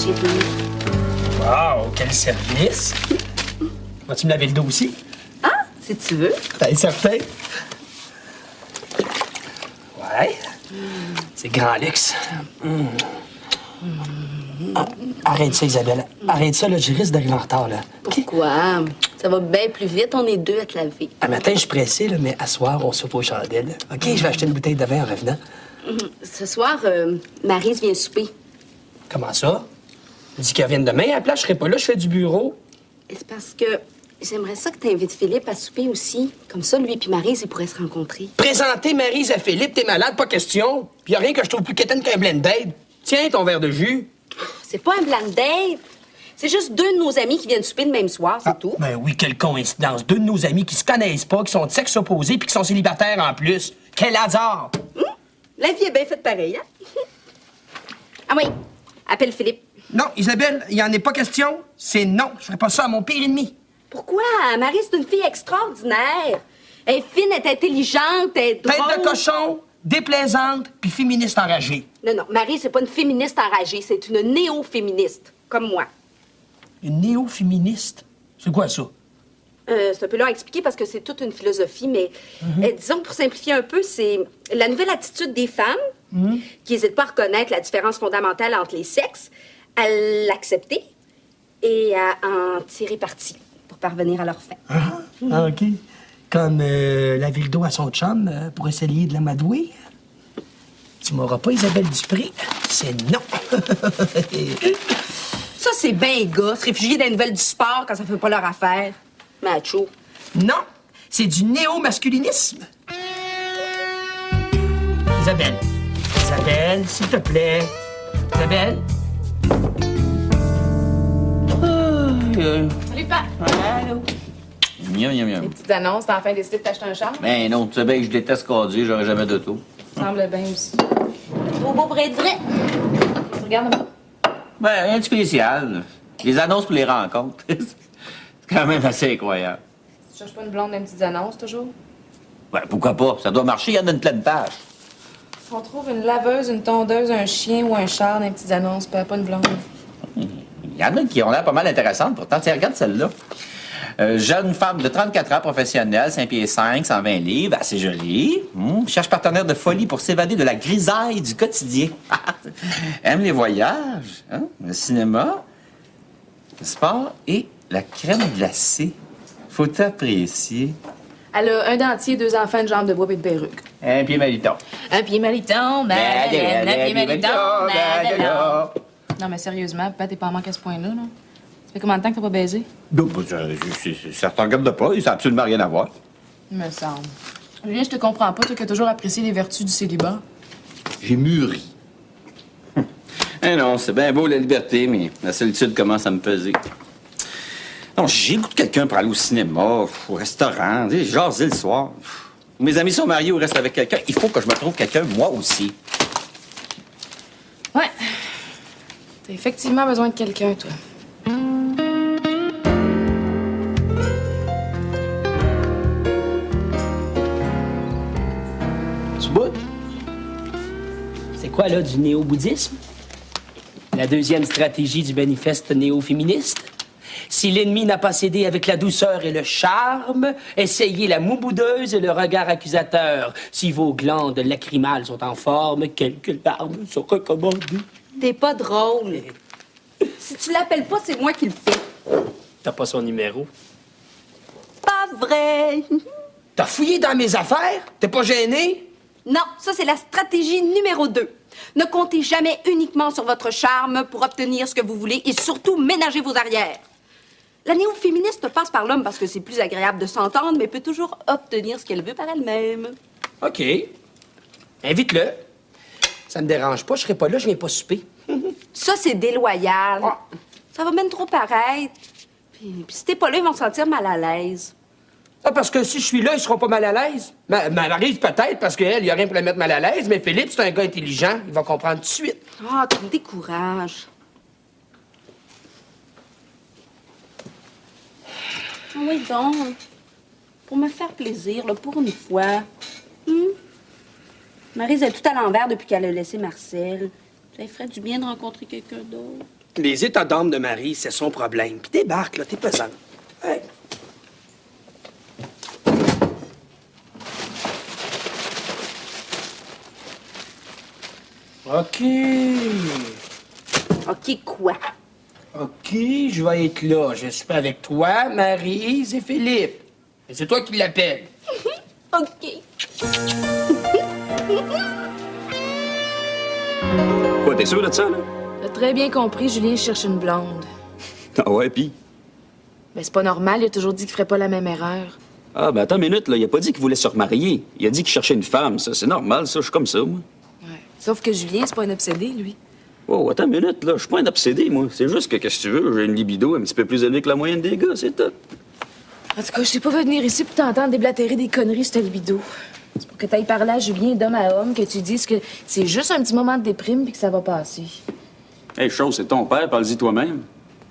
chérie. Wow, quel service! Vas-tu me laver le dos aussi? Ah, si tu veux. T'es certain? Ouais. C'est grand luxe. Ah, arrête ça, Isabelle. Arrête ça, là, je risque d'arriver en retard, là. OK? Pourquoi? Ça va bien plus vite, on est deux à te laver. Un matin, je suis pressé, là, mais à soir, on soupe aux chandelles. OK, je vais acheter une bouteille de vin en revenant. Ce soir, Maryse vient souper. Comment ça? Dis qu'elle vienne demain. À la place, je serai pas là, je fais du bureau. C'est parce que j'aimerais ça que tu invites Philippe à souper aussi. Comme ça, lui et Maryse, ils pourraient se rencontrer. Présenter Maryse à Philippe, t'es malade, pas question. Puis y a rien que je trouve plus quétaine qu'un blend date. Tiens, ton verre de jus. C'est pas un blind date. C'est juste deux de nos amis qui viennent souper le même soir, c'est tout. Ben oui, quelle coïncidence. Deux de nos amis qui se connaissent pas, qui sont de sexe opposé puis qui sont célibataires en plus. Quel hasard! La vie est bien faite pareil, hein? Ah oui, appelle Philippe. Non, Isabelle, il y en est pas question. C'est non. Je ferai pas ça à mon pire ennemi. Pourquoi? Marie, c'est une fille extraordinaire. Elle est fine, elle est intelligente, elle est drôle. Tête de cochon, déplaisante puis féministe enragée. Non, non, Marie, c'est pas une féministe enragée, c'est une néo-féministe, comme moi. Une néo-féministe? C'est quoi ça? C'est un peu long à expliquer parce que c'est toute une philosophie, mais disons, pour simplifier un peu, c'est la nouvelle attitude des femmes qui n'hésitent pas à reconnaître la différence fondamentale entre les sexes, à l'accepter et à en tirer parti pour parvenir à leur fin. Ah, OK. Comme laver le dos à son chum pour essayer de l'amadouer. Tu m'auras pas Isabelle Dupré? C'est non. Ça, c'est bien gars, se réfugier dans les nouvelles du sport quand ça fait pas leur affaire. Macho. Non, c'est du néo-masculinisme. Isabelle. Isabelle, s'il te plaît. Isabelle. Salut, Pat! Allô? Miam, miam, miam. Les petites annonces, t'as enfin décidé de t'acheter un char? Ben non, tu sais bien que je déteste conduire, j'aurais jamais d'auto. Semble bien aussi. Trop beau pour être vrai. Regarde-moi. Ben, rien de spécial. Les annonces pour les rencontres. C'est quand même assez incroyable. Tu cherches pas une blonde dans les petites annonces, toujours? Ben, pourquoi pas? Ça doit marcher, il y en a une pleine page. On trouve une laveuse, une tondeuse, un chien ou un char dans les petites annonces, puis pas une blonde. Il y en a qui ont l'air pas mal intéressantes, pourtant. Tiens, regarde celle-là. Jeune femme de 34 ans, professionnelle, 5 pieds 5, 120 livres, assez jolie. Cherche partenaire de folie pour s'évader de la grisaille du quotidien. Aime les voyages, hein? Le cinéma, le sport et la crème glacée. Faut apprécier. Elle a un dentier, 2 enfants, une jambe de bois et une perruque. Un pied maliton. Un pied maliton, Madeleine, un pied maliton, Madeleine. Non, mais sérieusement, Pat, t'es pas en manque à ce point-là, là? Ça fait combien de temps que t'as pas baisé? Non, ça te regarde pas, ça n'a absolument rien à voir. Il me semble. Julien, je te comprends pas, toi qui as toujours apprécié les vertus du célibat. J'ai mûri. Eh non, c'est bien beau la liberté, mais la solitude commence à me peser. Non, j'ai le goût de quelqu'un pour aller au cinéma, au restaurant, jaser le soir. Mes amis sont mariés ou restent avec quelqu'un. Il faut que je me trouve quelqu'un, moi aussi. Ouais. T'as effectivement besoin de quelqu'un, toi. Tu boutes? C'est quoi, là, du néo-bouddhisme? La deuxième stratégie du manifeste néo-féministe? Si l'ennemi n'a pas cédé avec la douceur et le charme, essayez la moue boudeuse et le regard accusateur. Si vos glandes lacrymales sont en forme, quelques larmes sont recommandées. T'es pas drôle. Si tu l'appelles pas, c'est moi qui le fais. T'as pas son numéro? Pas vrai. T'as fouillé dans mes affaires? T'es pas gêné? Non, ça, c'est la stratégie numéro 2. Ne comptez jamais uniquement sur votre charme pour obtenir ce que vous voulez et surtout ménager vos arrières. La néo-féministe passe par l'homme parce que c'est plus agréable de s'entendre, mais peut toujours obtenir ce qu'elle veut par elle-même. OK. Invite-le. Ça me dérange pas, je serai pas là, je viens pas souper. Ça, c'est déloyal. Ah. Ça va même trop paraître. Puis si t'es pas là, ils vont se sentir mal à l'aise. Ah, parce que si je suis là, ils seront pas mal à l'aise. Maryse, peut-être, parce qu'elle, il y a rien pour la mettre mal à l'aise, mais Philippe, c'est un gars intelligent. Il va comprendre tout de suite. Ah, tu me décourages. Ah oui, donc. Pour me faire plaisir, là, pour une fois. Maryse est tout à l'envers depuis qu'elle a laissé Marcel. Ça lui ferait du bien de rencontrer quelqu'un d'autre. Les états d'âme de Marie, c'est son problème. Puis débarque, là, t'es pesante. Hey. OK. OK, quoi? OK, je vais être là. Je suis pas avec toi, Maryse et Philippe. Et c'est toi qui l'appelles. OK. Quoi, t'es sûr de ça, là? T'as très bien compris, Julien cherche une blonde. Ah ouais, pis? Ben, c'est pas normal, il a toujours dit qu'il ferait pas la même erreur. Ah, ben attends une minute, là. Il a pas dit qu'il voulait se remarier. Il a dit qu'il cherchait une femme, ça. C'est normal, ça. Je suis comme ça, moi. Ouais. Sauf que Julien, c'est pas un obsédé, lui. Oh, attends une minute, là. Je suis pas un obsédé, moi. C'est juste que, qu'est-ce que tu veux, j'ai une libido un petit peu plus élevée que la moyenne des gars, c'est tout. En tout cas, je t'ai pas fait venir ici pour t'entendre déblatérer des conneries sur ta libido. C'est pour que t'ailles parler à Julien d'homme à homme, que tu dises que c'est juste un petit moment de déprime puis que ça va passer. Hey, chose, c'est ton père, parle-y toi-même.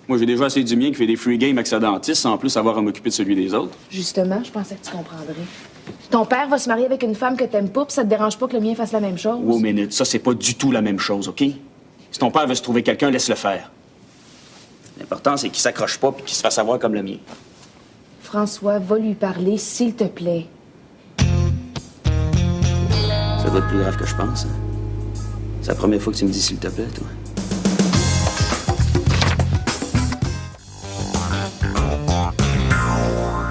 Moi, j'ai déjà assez du mien qui fait des free games avec sa dentiste sans plus avoir à m'occuper de celui des autres. Justement, je pensais que tu comprendrais. Ton père va se marier avec une femme que t'aimes pas, puis ça te dérange pas que le mien fasse la même chose? Wow, minute, ça, c'est pas du tout la même chose, OK? Si ton père veut se trouver quelqu'un, laisse-le faire. L'important, c'est qu'il s'accroche pas puis qu'il se fasse avoir comme le mien. François, va lui parler, s'il te plaît. Ça doit être plus grave que je pense, hein? C'est la première fois que tu me dis s'il te plaît, toi.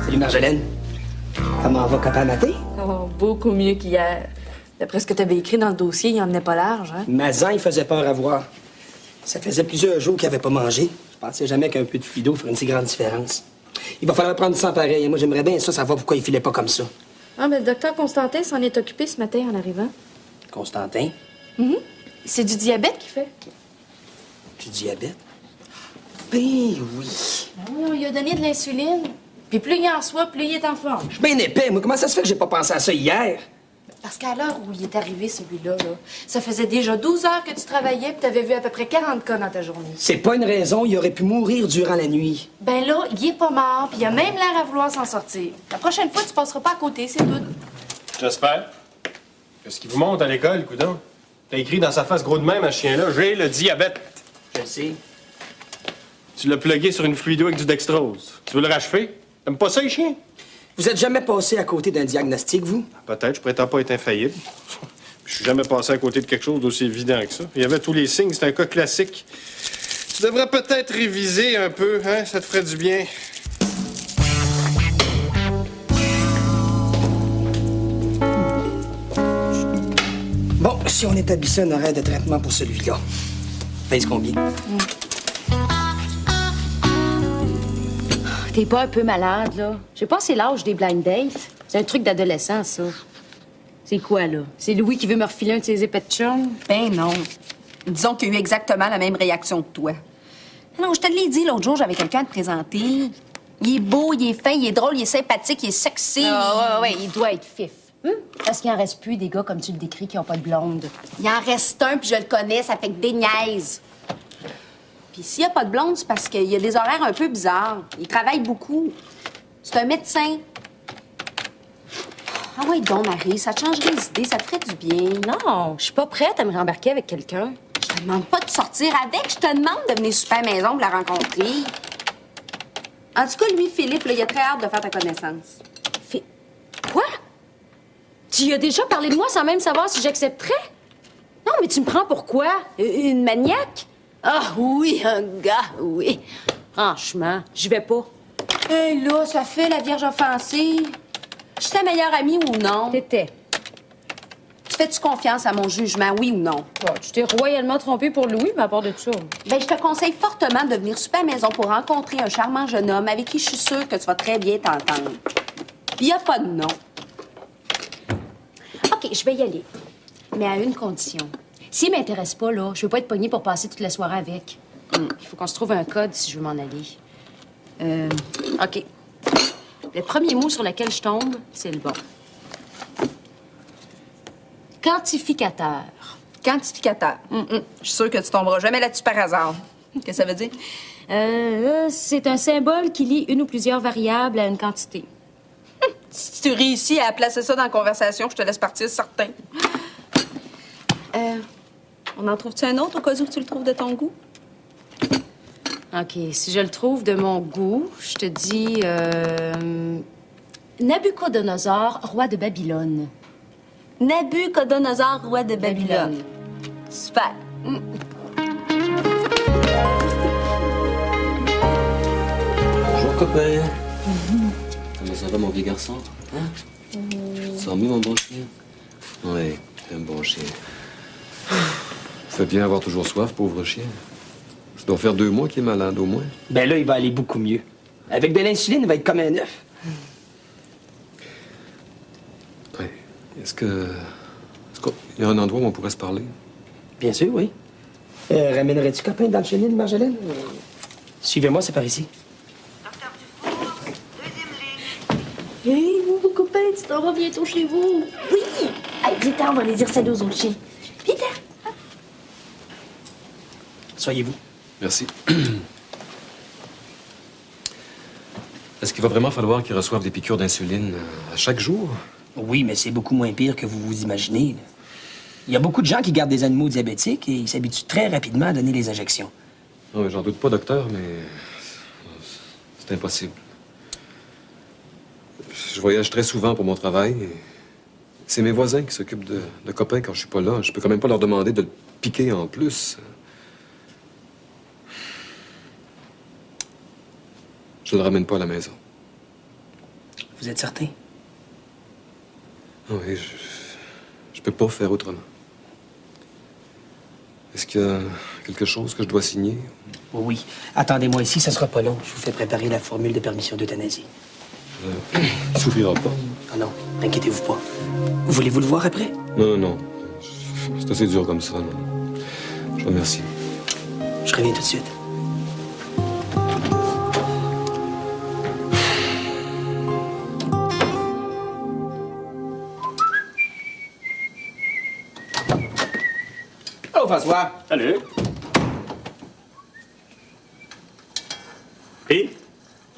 Salut, Marjolaine. Comment va Papa Maté? Oh, beaucoup mieux qu'hier. D'après ce que t'avais écrit dans le dossier, il en venait pas large, hein? Mazan, il faisait peur à voir. Ça faisait plusieurs jours qu'il avait pas mangé. Je pensais jamais qu'un peu de fluido ferait une si grande différence. Il va falloir prendre du sang pareil. Moi, j'aimerais bien ça, savoir pourquoi il filait pas comme ça. Ah, ben le docteur Constantin s'en est occupé ce matin en arrivant. Constantin? C'est du diabète qu'il fait. Du diabète? Ben oui. On lui a donné de l'insuline. Puis plus il en soit, plus il est en forme. Je suis bien épais, moi. Comment ça se fait que j'ai pas pensé à ça hier? Parce qu'à l'heure où il est arrivé, celui-là, là, ça faisait déjà 12 heures que tu travaillais puis t'avais vu à peu près 40 cas dans ta journée. C'est pas une raison. Il aurait pu mourir durant la nuit. Ben là, il est pas mort puis il a même l'air à vouloir s'en sortir. La prochaine fois, tu passeras pas à côté, c'est tout. J'espère. Qu'est-ce qu'il vous montre à l'école, coudon? T'as écrit dans sa face gros de même à ce chien-là, j'ai le diabète. Je le sais. Tu l'as plugué sur une fluido avec du dextrose. Tu veux le rachever? T'aimes pas ça, les chiens? Vous êtes jamais passé à côté d'un diagnostic, vous? Peut-être, je prétends pas être infaillible. Je suis jamais passé à côté de quelque chose d'aussi évident que ça. Il y avait tous les signes, c'est un cas classique. Tu devrais peut-être réviser un peu, hein? Ça te ferait du bien. Bon, si on établissait un horaire de traitement pour celui-là, pèse combien? T'es pas un peu malade, là? Je sais pas, c'est l'âge des blind dates. C'est un truc d'adolescent, ça. C'est quoi, là? C'est Louis qui veut me refiler un de ses épais de chum? Ben non. Disons qu'il a eu exactement la même réaction que toi. Non, je te l'ai dit l'autre jour, j'avais quelqu'un à te présenter. Il est beau, il est fin, il est drôle, il est sympathique, il est sexy. Ah, ouais, il doit être fif. Parce qu'il en reste plus des gars comme tu le décris qui ont pas de blonde. Il en reste un, puis je le connais, ça fait que des niaises. Puis s'il n'y a pas de blonde, c'est parce qu'il a des horaires un peu bizarres. Il travaille beaucoup. C'est un médecin. Ah ouais, donc, Marie, ça te changerait les idées, ça te ferait du bien. Non, je suis pas prête à me rembarquer avec quelqu'un. Je te demande pas de sortir avec, je te demande de venir super à la maison pour la rencontrer. En tout cas, lui, Philippe, là, il a très hâte de faire ta connaissance. Quoi? Tu y as déjà parlé de moi sans même savoir si j'accepterais? Non, mais tu me prends pour quoi? Une maniaque? Ah oui, un gars, oui. Franchement, j'y vais pas. Hé, là, ça fait la Vierge offensée. Je suis ta meilleure amie ou non? T'étais. Tu fais-tu confiance à mon jugement, oui ou non? Oh, tu t'es royalement trompée pour Louis, mais à part de ça. Ben, je te conseille fortement de venir super à la maison pour rencontrer un charmant jeune homme avec qui je suis sûre que tu vas très bien t'entendre. Puis il n'y a pas de non. OK, je vais y aller. Mais à une condition. S'il m'intéresse pas, là, je veux pas être pognée pour passer toute la soirée avec. Il faut qu'on se trouve un code si je veux m'en aller. OK. Le premier mot sur lequel je tombe, c'est le bon. Quantificateur. Quantificateur. Je suis sûre que tu tomberas jamais là-dessus par hasard. Qu'est-ce que ça veut dire? C'est un symbole qui lie une ou plusieurs variables à une quantité. Si tu réussis à placer ça dans la conversation, je te laisse partir, certain. On en trouve-tu un autre au cas où tu le trouves de ton goût? OK, si je le trouve de mon goût, je te dis... Nabucodonosor, roi de Babylone. Nabucodonosor, roi de Babylone. Super. Bonjour, copain. Comment ça va, mon vieux garçon? Hein? Tu te sens mieux, mon bon chien? Oui, un bon chien. Fait bien avoir toujours soif, pauvre chien. Ça doit faire 2 mois qu'il est malade, au moins. Ben là, il va aller beaucoup mieux. Avec de l'insuline, il va être comme un œuf. Oui. Est-ce qu'il y a un endroit où on pourrait se parler? Bien sûr, oui. Ramènerais-tu copain dans le chenil, Marjolaine? Suivez-moi, c'est par ici. Hey, mon copain, tu t'en vas bientôt chez vous. Oui! Hey, viens-t'en, on va aller dire salut aux autres chiens. Viens-t'en. Soyez-vous. Merci. Est-ce qu'il va vraiment falloir qu'ils reçoivent des piqûres d'insuline à chaque jour? Oui, mais c'est beaucoup moins pire que vous vous imaginez. Là. Il y a beaucoup de gens qui gardent des animaux diabétiques et ils s'habituent très rapidement à donner les injections. Oui, j'en doute pas, docteur, mais c'est impossible. Je voyage très souvent pour mon travail. Et c'est mes voisins qui s'occupent de copains quand je suis pas là. Je peux quand même pas leur demander de le piquer en plus. Je le ramène pas à la maison. Vous êtes certain? Oui, je peux pas faire autrement. Est-ce qu'il y a quelque chose que je dois signer? Oui. Attendez-moi ici, ça sera pas long. Je vous fais préparer la formule de permission d'euthanasie. Il souffrira pas. Ah non, inquiétez-vous pas. Voulez-vous le voir après? Non, non. C'est assez dur comme ça, non. Je vous remercie. Je reviens tout de suite. Allô, François. Salut. Et?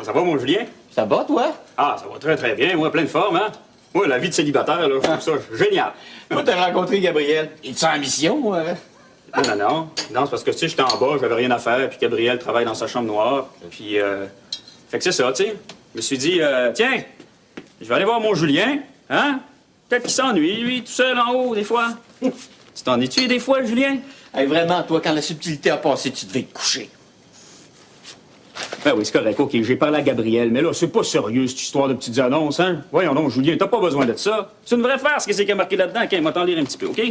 Ça va, mon Julien? Ça va, toi? Ah, ça va très, très bien. Moi, plein de forme, hein? Moi, la vie de célibataire, là, je trouve ça génial. Toi, t'as rencontré Gabriel. Es-tu en mission? Non, c'est parce que, tu sais, j'étais en bas, j'avais rien à faire, puis Gabriel travaille dans sa chambre noire. Puis, fait que c'est ça, tu sais. Je me suis dit, tiens, je vais aller voir mon Julien, hein? Peut-être qu'il s'ennuie, lui, tout seul en haut, des fois. Tu t'ennuies-tu des fois, Julien? Hey, vraiment, toi, quand la subtilité a passé, tu devais te coucher. Ben oui, c'est correct, OK, j'ai parlé à Gabriel, mais là, c'est pas sérieux, cette histoire de petites annonces, hein? Voyons donc, Julien, t'as pas besoin de ça. C'est une vraie farce, qu'est-ce qu'il y a marqué là-dedans? OK, moi t'en lire un petit peu, OK?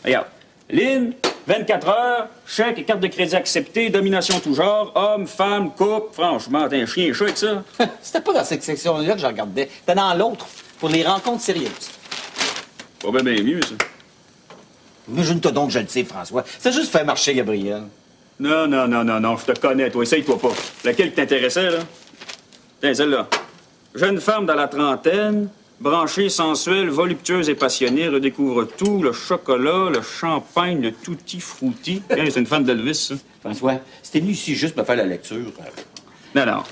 Regarde. Lynn, 24 heures, chèque et carte de crédit acceptée, domination tout genre, homme, femme, couple. Franchement, t'es un chien et chat avec ça. C'était pas dans cette section-là que je regardais. C'était dans l'autre, pour les rencontres sérieuses. Pas bien mieux, ça. Imagine-toi donc, je le sais, François. C'est juste fait marcher, Gabriel. Non, je te connais, toi. Essaye-toi pas. Laquelle qui t'intéressait, là? Tiens, celle-là. Jeune femme dans la trentaine, branchée, sensuelle, voluptueuse et passionnée, redécouvre tout, le chocolat, le champagne, le tutti-frutti. Tiens, c'est une fan d'Elvis, ça. François, c'était venu ici juste me faire la lecture. Non.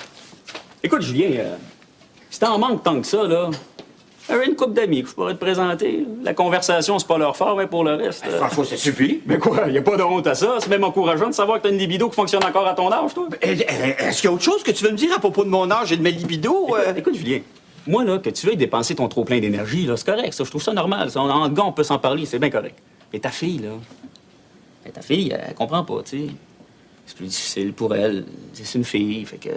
Écoute, Julien, si t'en manques tant que ça, là, j'avais une couple d'amis que je pourrais te présenter. La conversation, c'est pas leur fort, mais pour le reste... François, ça suffit. Mais quoi, y a pas de honte à ça. C'est même encourageant de savoir que t'as une libido qui fonctionne encore à ton âge, toi. Est-ce qu'il y a autre chose que tu veux me dire à propos de mon âge et de ma libido? Écoute, Julien, moi, là, que tu veuilles dépenser ton trop-plein d'énergie, là, c'est correct, ça. Je trouve ça normal. Ça. En gars, on peut s'en parler, c'est bien correct. Mais ta fille, là... Ta fille, elle comprend pas, tu sais. C'est plus difficile pour elle. C'est une fille, fait que...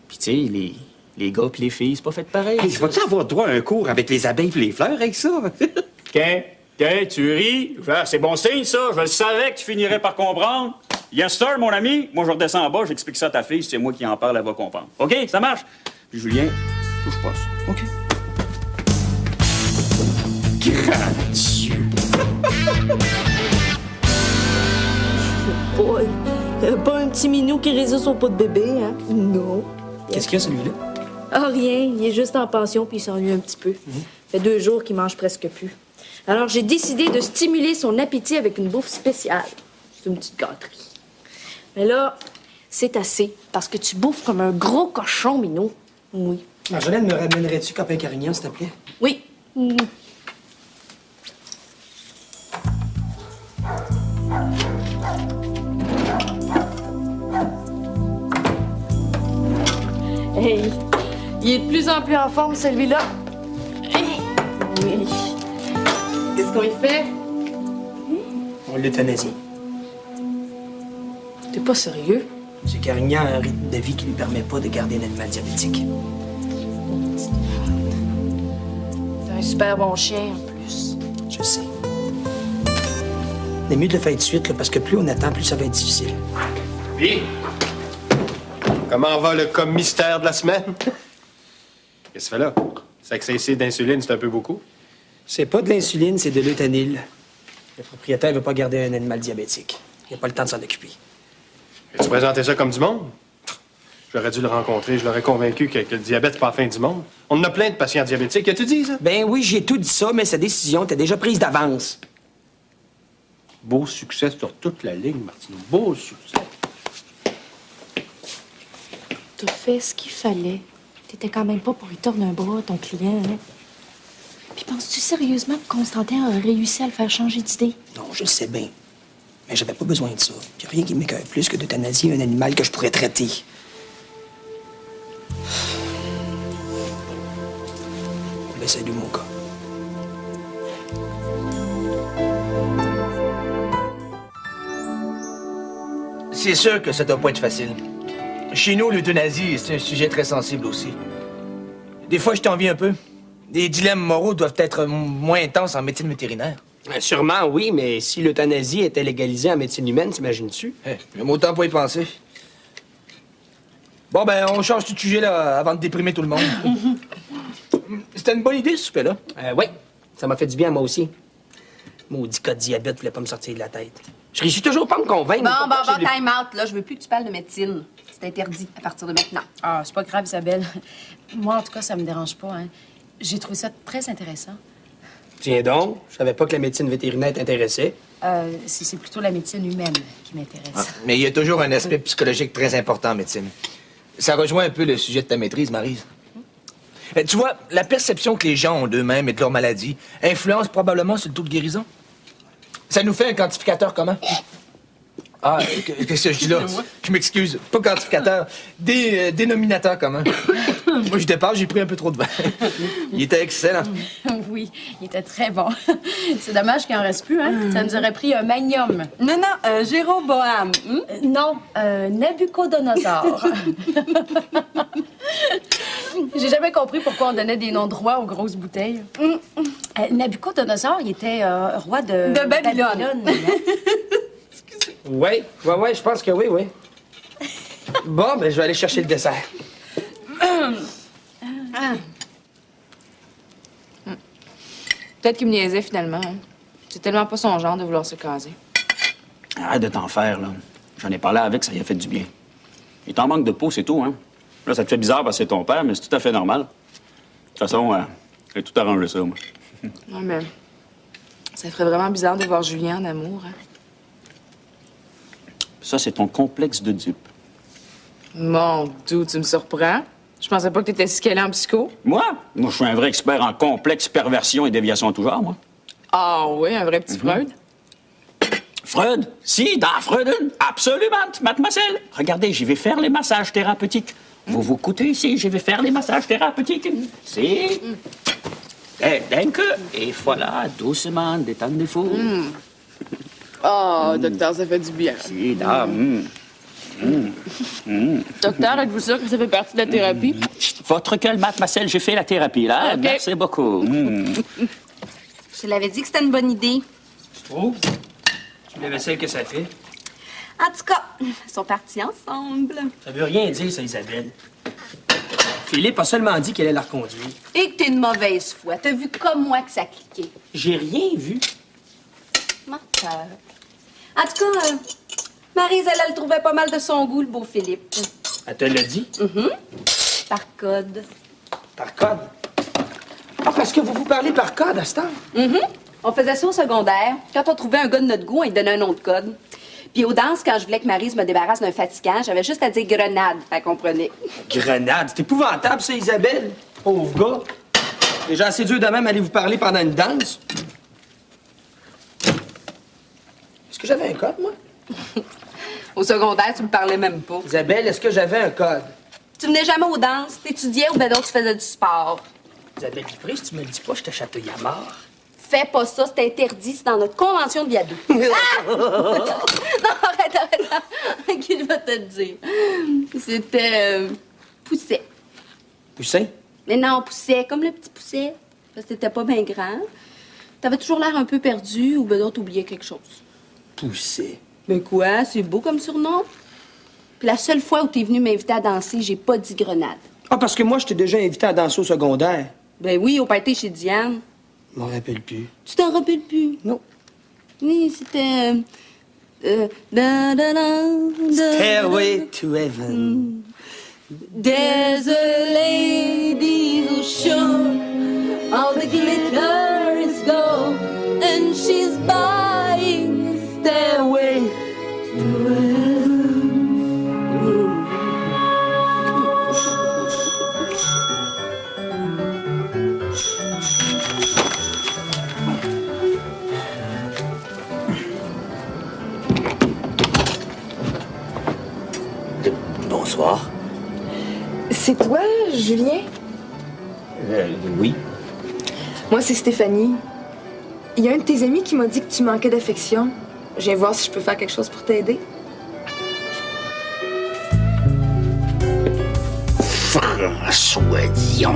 Puis, tu sais, les gars pis les filles, c'est pas fait pareil. Hey, vas-tu avoir droit à un cours avec les abeilles et les fleurs avec ça? OK, tu ris. C'est bon signe, ça. Je le savais que tu finirais par comprendre. Yes, sir, mon ami. Moi, je redescends en bas, j'explique ça à ta fille. Si c'est moi qui en parle, elle va comprendre. OK, ça marche? Puis Julien, touche pas ça. OK? Grand Dieu! Pas un petit minou qui résiste au pot de bébé, hein? Non. Qu'est-ce qu'il y a, celui-là? Ah, rien. Il est juste en pension puis il s'ennuie un petit peu. Ça fait 2 jours qu'il mange presque plus. Alors, j'ai décidé de stimuler son appétit avec une bouffe spéciale. C'est une petite gâterie. Mais là, c'est assez parce que tu bouffes comme un gros cochon, Minou. Oui. Marjolaine, me ramènerais-tu copain Carignan, s'il te plaît? Oui. Hey, il est de plus en plus en forme, celui-là. Hey. Oui. Qu'est-ce qu'on y fait? On l'euthanasie. T'es pas sérieux? M. Carignan a un rythme de vie qui lui permet pas de garder un animal diabétique. T'as un super bon chien, en plus. Je sais. C'est mieux de le faire de suite, là, parce que plus on attend, plus ça va être difficile. Puis, comment va le comme mystère de la semaine? Qu'est-ce que tu fais là? C'est que ça essaie d'insuline, c'est un peu beaucoup? C'est pas de l'insuline, c'est de l'eutanil. Le propriétaire veut pas garder un animal diabétique. Il n'a pas le temps de s'en occuper. Et tu présentais ça comme du monde? J'aurais dû le rencontrer, je l'aurais convaincu que le diabète, c'est pas la fin du monde. On en a plein de patients diabétiques. As-tu dit ça? Ben oui, j'ai tout dit ça, mais sa décision était déjà prise d'avance. Beau succès sur toute la ligne, Martineau. Beau succès. T'as fait ce qu'il fallait. T'étais quand même pas pour lui tordre un bras, ton client, hein? Puis penses-tu sérieusement que Constantin a réussi à le faire changer d'idée? Non, je le sais bien. Mais j'avais pas besoin de ça. Puis rien qui m'écoeure plus que d'euthanasier un animal que je pourrais traiter. Ben, salut, mon gars. C'est sûr que ça doit pas être facile. Chez nous, l'euthanasie, c'est un sujet très sensible aussi. Des fois, je t'envie un peu. Les dilemmes moraux doivent être moins intenses en médecine vétérinaire. Sûrement, oui, mais si l'euthanasie était légalisée en médecine humaine, t'imagines-tu? J'aime autant pas y penser. Bon, ben, on change tout de sujet, là, avant de déprimer tout le monde. C'était une bonne idée, ce souper-là. Oui, ça m'a fait du bien, moi aussi. Maudit cas de diabète voulait pas me sortir de la tête. Je réussis toujours pas à me convaincre. Bon, time out, là. Je veux plus que tu parles de médecine. C'est interdit à partir de maintenant. Ah, c'est pas grave, Isabelle. Moi, en tout cas, ça me dérange pas, hein. J'ai trouvé ça très intéressant. Tiens donc, je savais pas que la médecine vétérinaire t'intéressait. C'est plutôt la médecine humaine qui m'intéresse. Mais il y a toujours un aspect psychologique très important en médecine. Ça rejoint un peu le sujet de ta maîtrise, Maryse. Tu vois, la perception que les gens ont d'eux-mêmes et de leur maladie influence probablement sur le taux de guérison. Ça nous fait un quantificateur commun. Ah, qu'est-ce que je dis là? Je m'excuse. Pas quantificateur, dénominateur commun. Moi, je dépasse, j'ai pris un peu trop de vin. Il était excellent. Oui, il était très bon. C'est dommage qu'il en reste plus, hein? Ça nous aurait pris un magnum. Non, Jéroboam. Non, Nabucodonosor. J'ai jamais compris pourquoi on donnait des noms de rois aux grosses bouteilles. Nabucodonosor, il était roi de Babylone. Oui, je pense que oui. Bon, ben, je vais aller chercher le dessert. Peut-être qu'il me niaisait finalement. Hein. C'est tellement pas son genre de vouloir se caser. Arrête de t'en faire, là. J'en ai parlé avec, ça y a fait du bien. Il t'en manque de peau, c'est tout, hein. Là, ça te fait bizarre parce que c'est ton père, mais c'est tout à fait normal. De toute façon, j'ai tout arrangé ça, moi. Non, mais ça ferait vraiment bizarre de voir Julien en amour, hein. Ça, c'est ton complexe de dupe. Mon Dieu, tu me surprends. Je pensais pas que t'étais si calé en psycho. Moi? Moi, je suis un vrai expert en complexe, perversion et déviation en tout genre, moi. Ah oui, un vrai petit Freud. Freud? Si, dans Freud, absolument, mademoiselle. Regardez, j'y vais faire les massages thérapeutiques. Vous vous coûtez ici, je vais faire les massages thérapeutiques. Si. Denke. Et voilà, doucement, détendez-vous. Oh, docteur, ça fait du bien. Si, là, Docteur, êtes-vous sûr que ça fait partie de la thérapie? Votre gueule, mademoiselle, j'ai fait la thérapie, là. OK. Merci beaucoup. Je te l'avais dit que c'était une bonne idée. Tu trouves? Tu la vaisselle que ça fait? En tout cas, ils sont partis ensemble. Ça veut rien dire, ça, Isabelle. Philippe a seulement dit qu'elle allait la reconduire. Et que t'es une mauvaise foi. T'as vu comme moi que ça cliquait. J'ai rien vu. Menteur. En tout cas, Maryse, elle le trouvait pas mal de son goût, le beau Philippe. Elle te l'a dit? Par code. Par code? Ah, parce que vous vous parlez par code à ce temps? On faisait ça au secondaire. Quand on trouvait un gars de notre goût, on lui donnait un nom de code. Puis aux danses, quand je voulais que Maryse me débarrasse d'un fatigant, j'avais juste à dire grenade, elle comprenait. Grenade? C'est épouvantable, ça, Isabelle. Pauvre gars. Déjà assez dur de même aller vous parler pendant une danse. Est-ce que j'avais un code, moi? Au secondaire, tu me parlais même pas. Isabelle, est-ce que j'avais un code? Tu venais jamais aux danses, t'étudiais ou ben donc tu faisais du sport. Isabelle Dupré, si tu me le dis pas, je te chatouille à mort. Fais pas ça, c'est interdit, c'est dans notre convention de Viadoux. Ah! Non, arrête. OK, je vais te le dire. C'était Pousset. Poussin? Mais non, Pousset, comme le petit Pousset. Parce que t'étais pas bien grand. T'avais toujours l'air un peu perdu ou ben d'autres oubliais quelque chose. Pousset. Ben quoi, c'est beau comme surnom. Puis la seule fois où t'es venu m'inviter à danser, j'ai pas dit grenade. Ah, parce que moi, je t'ai déjà invité à danser au secondaire. Ben oui, au party chez Diane. Je m'en rappelle plus. Tu t'en rappelles plus? Non. Oui, c'était... Stairway to Heaven. There's a lady who's sure all the glitter is gold, and she's buying Stairway to Heaven. Bonsoir. C'est toi, Julien? Oui. Moi, c'est Stéphanie. Il y a un de tes amis qui m'a dit que tu manquais d'affection. Je viens voir si je peux faire quelque chose pour t'aider. François Dion.